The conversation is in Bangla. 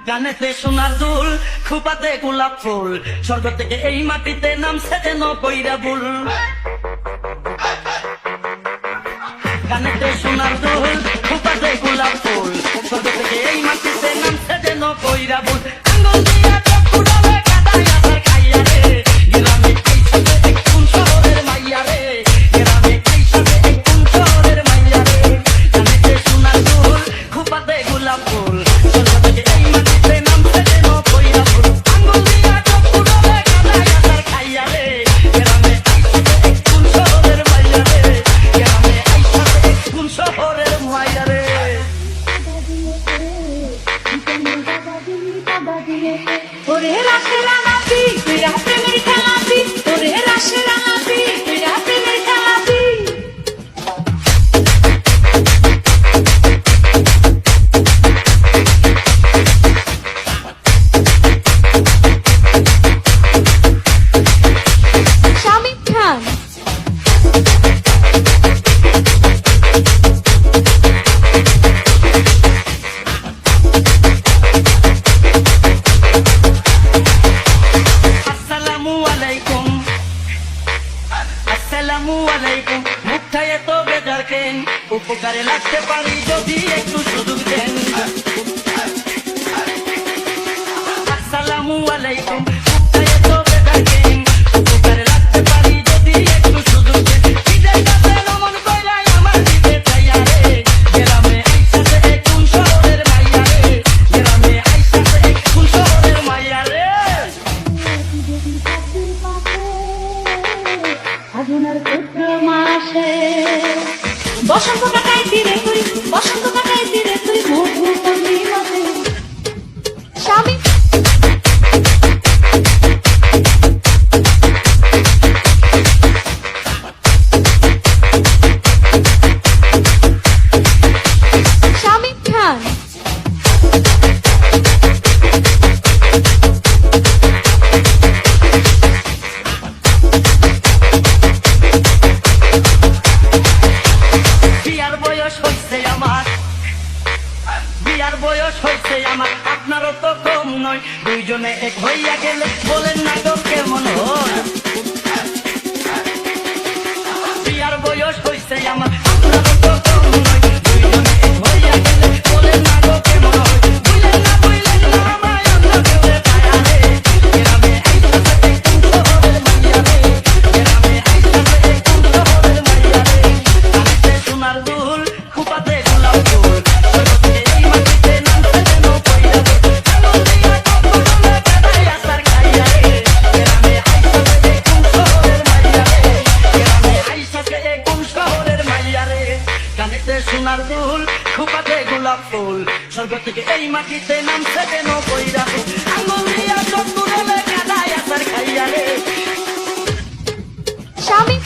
কানেতে সোনার দুল, খোপাতে গোলাপ ফুল, স্বর্গ থেকে এই মাটিতে নামছে যেন কইরা ভুল। কানেতে সোনার দুল, খোপাতে গোলাপ ফুল, স্বর্গ থেকে এই মাটিতে নামছে যেন কইরা ভুল। আঙ্গুল দিয়া চক্ষু ডলে কাদায় আছাড় খাইয়া রে, গ্রামে আইসাতে এক কোন শহরের মাইয়া রে, গ্রামে আইসাতে এক কোন শহরের মাইয়া রে। কানেতে সোনার দুল, খোপাতে গোলাপ ফুল, স্বর্গ থেকে এই মাটিতে নামছে যেন কইরা ভুল। আঙ্গুল দিয়া চক্ষু ডলে কাদায় আছাড় খাইয়া রে, গ্রামে আইসাতে এক কোন শহরের মাইয়া রে, গ্রামে আইসাতে এক কোন শহরের মাইয়া রে। ওরে রাশে রাঙাবি তুই প্রেমের খেলাবি, ওরে রাশে রাঙাবি তুই প্রেমের খেলাবি। শামিম খান আসসালামু আলাইকুম, মুখটায় এত বেজার কেন? উপকারে লাগতে পারি যদি একটু সুযোগ দেন। আসসালামু আলাইকুম, মুখটায় এত বেজার কেন? উপকারে লাগতে পারি যদি একটু সুযোগ দেন। বিদায় কাছে নমন কইরাই আমার দিতে চাইয়া রে, গ্রামে আইসাতে এক কোন শহরের মাইয়া রে, গ্রামে আইসাতে এক কোন শহরের মাইয়া রে। ফাগুনের চৈত্র মাসে বসন্ত কাটাই তীরে তুই, বসন্ত কাটাই তীরে তুই মধু পূর্ণিমাতে। শামিম শামিম খান বিয়ার বয়স হইছে আমার, বিয়ার বয়স হইছে আমার, আপনারও তো কম নয়। দুইজনে এক হইয়া গেলে বলেন না গো কেমন হয়? বিয়ার বয়স হইছে আমার, আপনারও তো কম নয়। দুইজনে এক হইয়া গেলে বলেন না গো কেমন হয়? বুঝলেন না আমায় অন্য কেউ পায়া রে, গ্রামে আইসাতে এক কোন শহরের মাইয়া রে, গ্রামে আইসাতে এক কোন শহরের মাইয়া রে। কানেতে সোনার দুল, খোপাতে গোলাপ ফুল, স্বর্গ থেকে এই মাটিতে নামছে যেন কইরা ভুল। আঙ্গুল দিয়া চক্ষু ডলে কাদায় আছাড় খাইয়া রে, গ্রামে আইসাতে এক কোন শহরের মাইয়া রে, গ্রামে আইসাতে এক কোন শহরের মাইয়া রে। কানেতে সোনার দুল, খোপাতে গোলাপ ফুল, স্বর্গ থেকে এই মাটিতে নামছে যেন কইরা ভুল। আঙ্গুল দিয়া চক্ষু ডলে কাদায় আছাড় খাইয়া রে। শামিম